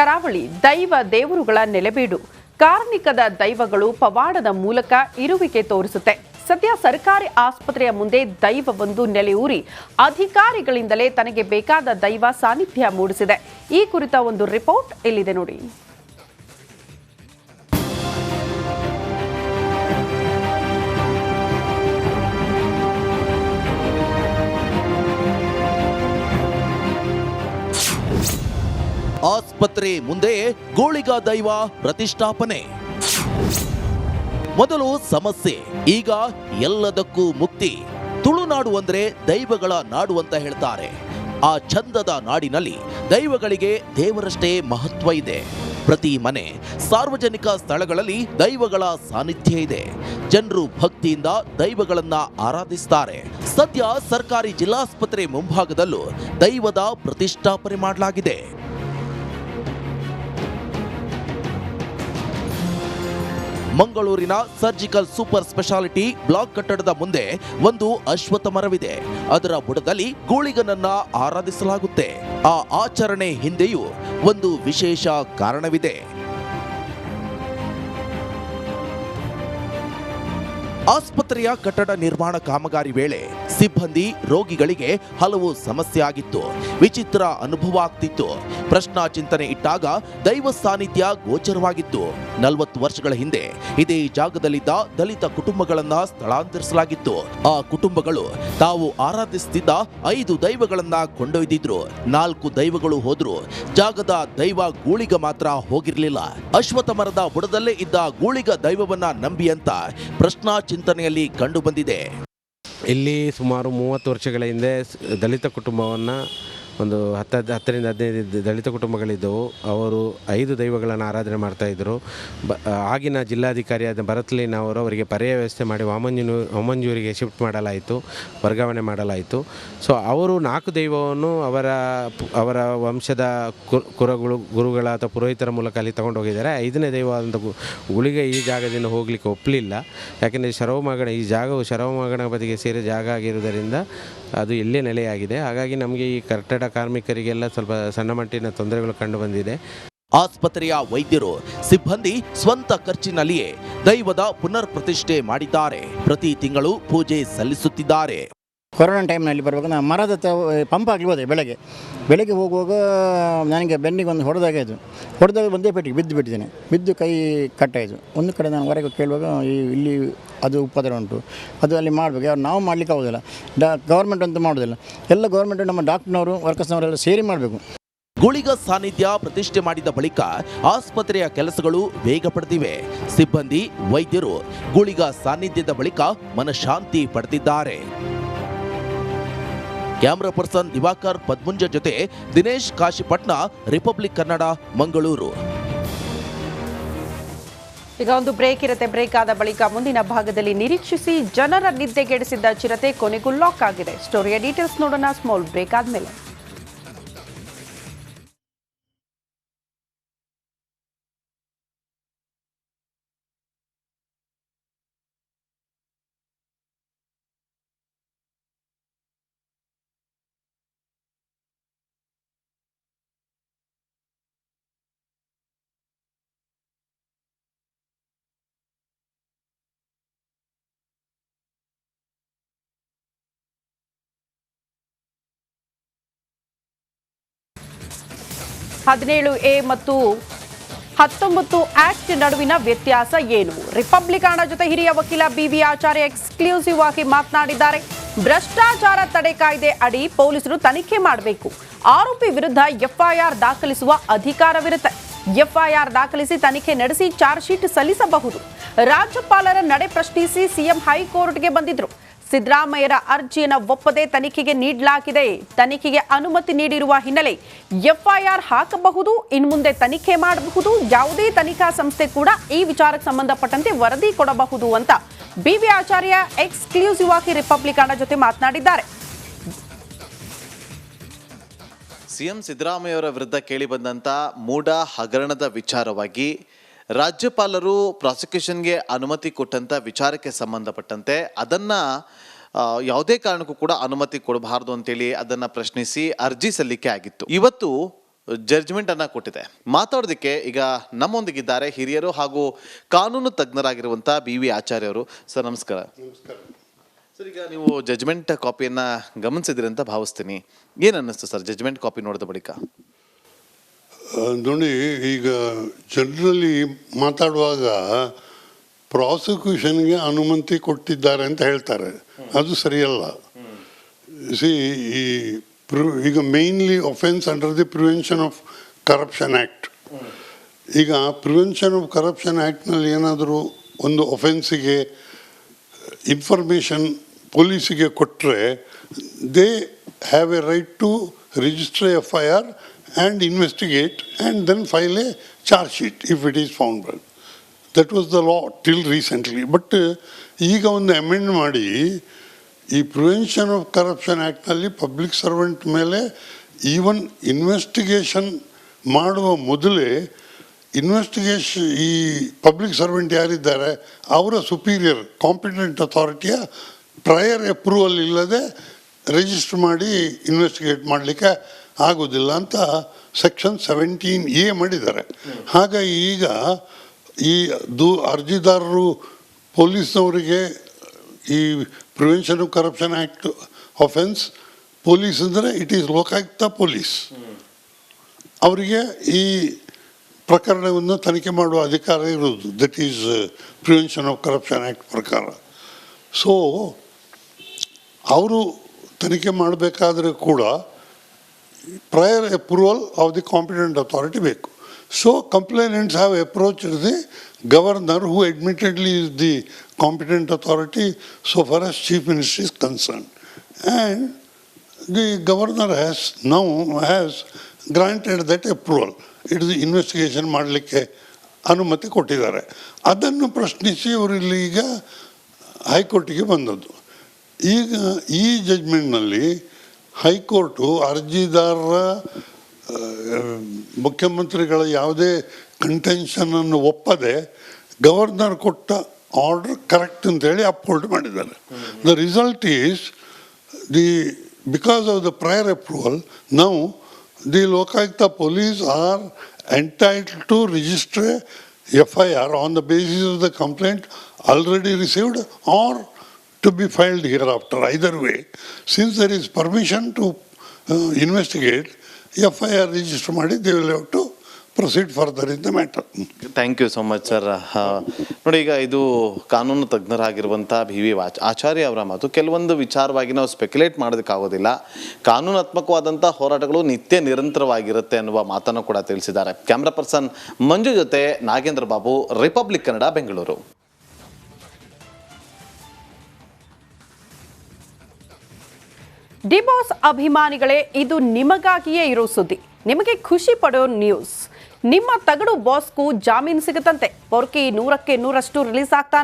ಕರಾವಳಿ ದೈವ ದೇವರುಗಳ ನೆಲೆಬೀಡು. ಕಾರ್ಮಿಕದ ದೈವಗಳು ಪವಾಡದ ಮೂಲಕ ಇರುವಿಕೆ ತೋರಿಸುತ್ತೆ. ಸದ್ಯ ಸರ್ಕಾರಿ ಆಸ್ಪತ್ರೆಯ ಮುಂದೆ ದೈವವೊಂದು ನೆಲೆಯೂರಿ ಅಧಿಕಾರಿಗಳಿಂದಲೇ ತನಗೆ ಬೇಕಾದ ದೈವ ಸಾನ್ನಿಧ್ಯ ಮೂಡಿಸಿದೆ. ಈ ಕುರಿತ ಒಂದು ರಿಪೋರ್ಟ್ ಇಲ್ಲಿದೆ ನೋಡಿ. ಆಸ್ಪತ್ರೆ ಮುಂದೆ ಗೋಳಿಗ ದೈವ ಪ್ರತಿಷ್ಠಾಪನೆ. ಮೊದಲು ಸಮಸ್ಯೆ, ಈಗ ಎಲ್ಲದಕ್ಕೂ ಮುಕ್ತಿ. ತುಳುನಾಡು ಅಂದ್ರೆ ದೈವಗಳ ನಾಡು ಅಂತ ಹೇಳ್ತಾರೆ. ಆ ಚಂದದ ನಾಡಿನಲ್ಲಿ ದೈವಗಳಿಗೆ ದೇವರಷ್ಟೇ ಮಹತ್ವ ಇದೆ. ಪ್ರತಿ ಮನೆ, ಸಾರ್ವಜನಿಕ ಸ್ಥಳಗಳಲ್ಲಿ ದೈವಗಳ ಸಾನ್ನಿಧ್ಯ ಇದೆ. ಜನರು ಭಕ್ತಿಯಿಂದ ದೈವಗಳನ್ನ ಆರಾಧಿಸ್ತಾರೆ. ಸದ್ಯ ಸರ್ಕಾರಿ ಜಿಲ್ಲಾಸ್ಪತ್ರೆ ಮುಂಭಾಗದಲ್ಲೂ ದೈವದ ಪ್ರತಿಷ್ಠಾಪನೆ ಮಾಡಲಾಗಿದೆ. ಮಂಗಳೂರಿನ ಸರ್ಜಿಕಲ್ ಸೂಪರ್ ಸ್ಪೆಷಾಲಿಟಿ ಬ್ಲಾಕ್ ಕಟ್ಟಡದ ಮುಂದೆ ಒಂದು ಅಶ್ವತ್ಥ ಮರವಿದೆ. ಅದರ ಬುಡದಲ್ಲಿ ಗೋಳಿಗನನ್ನ ಆರಾಧಿಸಲಾಗುತ್ತೆ. ಆ ಆಚರಣೆ ಹಿಂದೆಯೂ ಒಂದು ವಿಶೇಷ ಕಾರಣವಿದೆ. ಆಸ್ಪತ್ರೆಯ ಕಟ್ಟಡ ನಿರ್ಮಾಣ ಕಾಮಗಾರಿ ವೇಳೆ ಸಿಬ್ಬಂದಿ ರೋಗಿಗಳಿಗೆ ಹಲವು ಸಮಸ್ಯೆ ಆಗಿತ್ತು. ವಿಚಿತ್ರ ಅನುಭವ ಆಗ್ತಿತ್ತು. ಪ್ರಶ್ನಾ ಚಿಂತನೆ ಇಟ್ಟಾಗ ದೈವ ಸಾನ್ನಿಧ್ಯ ಗೋಚರವಾಗಿತ್ತು. 40 ವರ್ಷಗಳ ಹಿಂದೆ ಇದೇ ಜಾಗದಲ್ಲಿದ್ದ ದಲಿತ ಕುಟುಂಬಗಳನ್ನ ಸ್ಥಳಾಂತರಿಸಲಾಗಿತ್ತು. ಆ ಕುಟುಂಬಗಳು ತಾವು ಆರಾಧಿಸುತ್ತಿದ್ದ 5 ದೈವಗಳನ್ನ ಕೊಂಡೊಯ್ದಿದ್ರು. 4 ದೈವಗಳು ಹೋದ್ರು. ಜಾಗದ ದೈವ ಗೂಳಿಗ ಮಾತ್ರ ಹೋಗಿರ್ಲಿಲ್ಲ. ಅಶ್ವತ್ಥ ಮರದ ಬುಡದಲ್ಲೇ ಇದ್ದ ಗೂಳಿಗ ದೈವವನ್ನ ನಂಬಿ ಅಂತ ಪ್ರಶ್ನಾ ಚಿಂತನೆಯಲ್ಲಿ ಕಂಡು ಬಂದಿದೆ. ಇಲ್ಲಿ ಸುಮಾರು 30 ವರ್ಷಗಳ ಹಿಂದೆ ದಲಿತ ಕುಟುಂಬವನ್ನು ಒಂದು 10ರಿಂದ 15 ದಲಿತ ಕುಟುಂಬಗಳಿದ್ದವು. ಅವರು 5 ದೈವಗಳನ್ನು ಆರಾಧನೆ ಮಾಡ್ತಾಯಿದ್ರು. ಆಗಿನ ಜಿಲ್ಲಾಧಿಕಾರಿಯಾದ ಭರತ್ಲೀನ್ ಅವರು ಅವರಿಗೆ ಪರ್ಯಾಯ ವ್ಯವಸ್ಥೆ ಮಾಡಿ ವಾಮಂಜೂರಿಗೆ ಶಿಫ್ಟ್ ಮಾಡಲಾಯಿತು, ವರ್ಗಾವಣೆ ಮಾಡಲಾಯಿತು. ಸೊ ಅವರು 4 ದೈವವನ್ನು ಅವರ ವಂಶದ ಗುರುಗಳ ಅಥವಾ ಪುರೋಹಿತರ ಮೂಲಕ ಅಲ್ಲಿ ತಗೊಂಡು ಹೋಗಿದ್ದಾರೆ. 5ನೇ ದೈವ ಅಂತ ಗುಳಿಗ ಈ ಜಾಗದಿಂದ ಹೋಗಲಿಕ್ಕೆ ಒಪ್ಪಲಿಲ್ಲ. ಯಾಕೆಂದರೆ ಈ ಜಾಗವು ಶರವಮಗಣಪತಿಗೆ ಸೇರಿದ ಜಾಗ ಆಗಿರುವುದರಿಂದ ಅದು ಇಲ್ಲೇ ನೆಲೆಯಾಗಿದೆ. ಹಾಗಾಗಿ ನಮಗೆ ಈ ಕಟ್ಟಡ ಕಾರ್ಮಿಕರಿಗೆಲ್ಲ ಸ್ವಲ್ಪ ಸಣ್ಣ ಮಟ್ಟಿನ ತೊಂದರೆಗಳು ಕಂಡು ಬಂದಿದೆ. ಆಸ್ಪತ್ರೆಯ ವೈದ್ಯರು ಸಿಬ್ಬಂದಿ ಸ್ವಂತ ಖರ್ಚಿನಲ್ಲಿಯೇ ದೈವದ ಪುನರ್ ಪ್ರತಿಷ್ಠೆ ಮಾಡಿದ್ದಾರೆ. ಪ್ರತಿ ತಿಂಗಳು ಪೂಜೆ ಸಲ್ಲಿಸುತ್ತಿದ್ದಾರೆ. ಕೊರೋನಾ ಟೈಮ್ನಲ್ಲಿ ಬರುವಾಗ ನಾನು ಮರದ ಪಂಪ್ ಆಗಲಿ ಹೋದೆ. ಬೆಳಗ್ಗೆ ಹೋಗುವಾಗ ನನಗೆ ಬೆನ್ನಿಗೆ ಒಂದು ಹೊಡೆದಾಗ ಒಂದೇ ಪೆಟ್ಟಿಗೆ ಬಿಟ್ಟಿದ್ದೇನೆ. ಬಿದ್ದು ಕೈ ಕಟ್ಟಾಯಿತು. ಒಂದು ಕಡೆ ನಾನು ಹೊರಗೆ ಕೇಳುವಾಗ ಇಲ್ಲಿ ಅದು ಉಪದ್ರ ಉಂಟು, ಅದು ಅಲ್ಲಿ ಮಾಡಬೇಕು. ಯಾರು ನಾವು ಮಾಡಲಿಕ್ಕೆ ಆಗೋದಿಲ್ಲ. ಗೌರ್ಮೆಂಟ್ ಅಂತೂ ಮಾಡೋದಿಲ್ಲ. ಎಲ್ಲ ಗೌರ್ಮೆಂಟು ನಮ್ಮ ಡಾಕ್ಟರ್ನವರು ವರ್ಕರ್ಸ್ನವರೆಲ್ಲ ಸೇರಿ ಮಾಡಬೇಕು. ಗುಳಿಗ ಸಾನ್ನಿಧ್ಯ ಪ್ರತಿಷ್ಠೆ ಮಾಡಿದ ಬಳಿಕ ಆಸ್ಪತ್ರೆಯ ಕೆಲಸಗಳು ವೇಗ ಪಡೆದಿವೆ. ಸಿಬ್ಬಂದಿ ವೈದ್ಯರು ಗುಳಿಗ ಸಾನ್ನಿಧ್ಯದ ಬಳಿಕ ಮನಶಾಂತಿ ಪಡೆದಿದ್ದಾರೆ. ಕ್ಯಾಮರಾ ಪರ್ಸನ್ ದಿವಾಕರ್ ಪದ್ಮುಂಜ ಜೊತೆ ದಿನೇಶ್ ಕಾಶಿಪಟ್ನ, ರಿಪಬ್ಲಿಕ್ ಕನ್ನಡ, ಮಂಗಳೂರು. ಈಗ ಒಂದು ಬ್ರೇಕ್ ಇರುತ್ತೆ. ಬ್ರೇಕ್ ಆದ ಬಳಿಕ ಮುಂದಿನ ಭಾಗದಲ್ಲಿ ನಿರೀಕ್ಷಿಸಿ. ಜನರ ನಿದ್ದೆಗೆಡಿಸಿದ್ದ ಚಿರತೆ ಕೊನೆಗೂ ಲಾಕ್ ಆಗಿದೆ. ಸ್ಟೋರಿಯ ಡೀಟೇಲ್ಸ್ ನೋಡೋಣ ಸ್ಮಾಲ್ ಬ್ರೇಕ್ ಆದ್ಮೇಲೆ. (17A) ಮತ್ತು 19 ಆಕ್ಟ್ ನಡುವಿನ ವ್ಯತ್ಯಾಸ ಏನು? ರಿಪಬ್ಲಿಕನ್ ಜೊತೆ ಹಿರಿಯ ವಕೀಲ BV ಆಚಾರ್ಯ ಎಕ್ಸ್ಕ್ಲೂಸಿವ್ ಆಗಿ ಮಾತನಾಡಿದ್ದಾರೆ. ಭ್ರಷ್ಟಾಚಾರ ತಡೆ ಕಾಯ್ದೆ ಅಡಿ ಪೊಲೀಸರು ತನಿಖೆ ಮಾಡಬೇಕು. ಆರೋಪಿ ವಿರುದ್ಧ FIR ದಾಖಲಿಸುವ ಅಧಿಕಾರವಿರುತ್ತೆ. FIR ದಾಖಲಿಸಿ ತನಿಖೆ ನಡೆಸಿ ಚಾರ್ಜ್ ಶೀಟ್ ಸಲ್ಲಿಸಬಹುದು. ರಾಜ್ಯಪಾಲರ ನಡೆ ಪ್ರಶ್ನಿಸಿ ಸಿಎಂ ಹೈಕೋರ್ಟ್ಗೆ ಬಂದಿದ್ರು. ಸಿದ್ದರಾಮಯ್ಯರ ಅರ್ಜಿಯನ್ನು ಒಪ್ಪದೆ ತನಿಖೆಗೆ ನೀಡಲಾಗಿದೆ. ತನಿಖೆಗೆ ಅನುಮತಿ ನೀಡಿರುವ ಹಿನ್ನೆಲೆ FIR ಹಾಕಬಹುದು. ಇನ್ನು ಮುಂದೆ ತನಿಖೆ ಮಾಡಬಹುದು. ಯಾವುದೇ ತನಿಖಾ ಸಂಸ್ಥೆ ಕೂಡ ಈ ವಿಚಾರಕ್ಕೆ ಸಂಬಂಧಪಟ್ಟಂತೆ ವರದಿ ಕೊಡಬಹುದು ಅಂತ BV ಆಚಾರ್ಯ ಎಕ್ಸ್ಕ್ಲೂಸಿವ್ ಆಗಿ ರಿಪಬ್ಲಿಕನ್ ಜೊತೆ ಮಾತನಾಡಿದ್ದಾರೆ. ಸಿಎಂ ಸಿದ್ದರಾಮಯ್ಯವರ ವಿರುದ್ಧ ಕೇಳಿಬಂದಂಥ ಮೂಢ ಹಗರಣದ ವಿಚಾರವಾಗಿ ರಾಜ್ಯಪಾಲರು ಪ್ರಾಸಿಕ್ಯೂಷನ್ಗೆ ಅನುಮತಿ ಕೊಟ್ಟಂಥ ವಿಚಾರಕ್ಕೆ ಸಂಬಂಧಪಟ್ಟಂತೆ ಅದನ್ನು ಯಾವುದೇ ಕಾರಣಕ್ಕೂ ಕೂಡ ಅನುಮತಿ ಕೊಡಬಾರದು ಅಂತೇಳಿ ಅದನ್ನು ಪ್ರಶ್ನಿಸಿ ಅರ್ಜಿ ಸಲ್ಲಿಕೆ ಆಗಿತ್ತು. ಇವತ್ತು ಜಡ್ಜ್ಮೆಂಟ್ ಅನ್ನ ಕೊಟ್ಟಿದೆ. ಮಾತಾಡೋದಕ್ಕೆ ಈಗ ನಮ್ಮೊಂದಿಗಿದ್ದಾರೆ ಹಿರಿಯರು ಹಾಗೂ ಕಾನೂನು ತಜ್ಞರಾಗಿರುವಂಥ BV ಆಚಾರ್ಯ ಅವರು. ಸರ್ ನಮಸ್ಕಾರ. ಸರ್, ಈಗ ನೀವು ಜಡ್ಜ್ಮೆಂಟ್ ಕಾಪಿಯನ್ನು ಗಮನಿಸಿದ್ರಿ ಅಂತ ಭಾವಿಸ್ತೀನಿ. ಏನು ಅನ್ನಿಸ್ತು ಸರ್ ಜಡ್ಜ್ಮೆಂಟ್ ಕಾಪಿ ನೋಡಿದ ಬಳಿಕ? ನೋಡಿ, ಈಗ ಜನರಲಿ ಮಾತಾಡುವಾಗ ಪ್ರಾಸಿಕ್ಯೂಷನ್ಗೆ ಅನುಮತಿ ಕೊಟ್ಟಿದ್ದಾರೆ ಅಂತ ಹೇಳ್ತಾರೆ. ಅದು ಸರಿಯಲ್ಲ. ಈಗ mainly offence under the prevention of corruption act. ಈಗ ಪ್ರಿವೆನ್ಷನ್ ಆಫ್ ಕರಪ್ಷನ್ ಆ್ಯಕ್ಟ್ನಲ್ಲಿ ಏನಾದರೂ ಒಂದು ಒಫೆನ್ಸಿಗೆ ಇನ್ಫಾರ್ಮೇಷನ್ ಪೊಲೀಸಿಗೆ ಕೊಟ್ಟರೆ they have a right to register FIR and investigate and then file a charge sheet if it is found. That was the law till recently. But ಈಗ ಒಂದು amend ಮಾಡಿ ಈ ಪ್ರಿವೆನ್ಷನ್ ಆಫ್ ಕರಪ್ಷನ್ ಆ್ಯಕ್ಟ್ನಲ್ಲಿ public servant ಮೇಲೆ even investigation ಮಾಡುವ ಮೊದಲೇ ಈ public servant ಯಾರಿದ್ದಾರೆ ಅವರ ಸುಪೀರಿಯರ್ ಕಾಂಪಿಟೆಂಟ್ ಅಥಾರಿಟಿಯ ಪ್ರಯರ್ ಅಪ್ರೂವಲ್ ಇಲ್ಲದೆ ರಿಜಿಸ್ಟರ್ ಮಾಡಿ ಇನ್ವೆಸ್ಟಿಗೇಟ್ ಮಾಡಲಿಕ್ಕೆ ಆಗೋದಿಲ್ಲ ಅಂತ ಸೆಕ್ಷನ್ 17A ಮಾಡಿದ್ದಾರೆ. ಹಾಗಾಗಿ ಈಗ ಈ ಅರ್ಜಿದಾರರು ಪೊಲೀಸ್ನವರಿಗೆ ಈ prevention of corruption act offence police ಅಂದರೆ ಇಟ್ ಈಸ್ ಲೋಕಾಯುಕ್ತ ಪೊಲೀಸ್. ಅವರಿಗೆ ಈ ಪ್ರಕರಣವನ್ನು ತನಿಖೆ ಮಾಡುವ ಅಧಿಕಾರ ಇರೋದು. That is prevention of corruption act ಪ್ರಕಾರ. ಸೊ ಅವರು ತನಿಖೆ ಮಾಡಬೇಕಾದ್ರೆ ಕೂಡ prior approval of the competent authority ಬೇಕು. So complainants have approached the governor, who admittedly is the competent authority so far as chief minister is concerned, and the governor has granted that approval. It is investigation ಮಾಡಲಿಕ್ಕೆ ಅನುಮತಿ ಕೊಟ್ಟಿದ್ದಾರೆ. ಅದನ್ನು ಪ್ರಶ್ನಿಸಿ ಅವರು ಇಲ್ಲಿ ಈಗ ಹೈಕೋರ್ಟಿಗೆ ಬಂದದ್ದು. ಈಗ ಈ ಜಡ್ಜ್ಮೆಂಟ್ನಲ್ಲಿ ಹೈಕೋರ್ಟು ಅರ್ಜಿದಾರರ ಮುಖ್ಯಮಂತ್ರಿಗಳ ಯಾವುದೇ ಕಂಟೆನ್ಷನನ್ನು ಒಪ್ಪದೆ ಗವರ್ನರ್ ಕೊಟ್ಟ ಆರ್ಡರ್ ಕರೆಕ್ಟ್ ಅಂತೇಳಿ ಅಪ್ಹೋಲ್ಡ್ ಮಾಡಿದ್ದಾರೆ. The result is because of the prior approval now the Lokayukta police are entitled to register FIR on the basis of the complaint already received or to be filed hereafter. Either way, since there is permission to investigate, FIR register ಮಾಡಿ they will have to proceed further in the matter. Thank you so much sir. ನೋಡಿ, ಈಗ ಇದು ಕಾನೂನು ತಜ್ಞರಾಗಿರುವಂಥ BV ಆಚಾರ್ಯ ಅವರ ಮಾತು. ಕೆಲವೊಂದು ವಿಚಾರವಾಗಿ ನಾವು ಸ್ಪೆಕ್ಯುಲೇಟ್ ಮಾಡೋದಕ್ಕಾಗೋದಿಲ್ಲ. ಕಾನೂನಾತ್ಮಕವಾದಂಥ ಹೋರಾಟಗಳು ನಿತ್ಯ ನಿರಂತರವಾಗಿರುತ್ತೆ ಅನ್ನುವ ಮಾತನ್ನು ಕೂಡ ತಿಳಿಸಿದ್ದಾರೆ. ಕ್ಯಾಮ್ರಾ ಪರ್ಸನ್ ಮಂಜು ಜೊತೆ ನಾಗೇಂದ್ರ ಬಾಬು, ರಿಪಬ್ಲಿಕ್ ಕನ್ನಡ, ಬೆಂಗಳೂರು. ಡಿಬಾಸ್ ಅಭಿಮಾನಿಗಳೇ, ಇದು ನಿಮಗಾಗಿಯೇ ಇರೋ ಸುದ್ದಿ. ನಿಮಗೆ ಖುಷಿ ಪಡೋ ನ್ಯೂಸ್. ನಿಮ್ಮ ತಗಡು ಬಾಸ್ಗೂ ಜಾಮೀನು ಸಿಗುತ್ತಂತೆ. ಪೊರ್ಕಿ 100ಕ್ಕೆ 100ರಷ್ಟು ರಿಲೀಸ್ ಆಗ್ತಾನಂತೆ.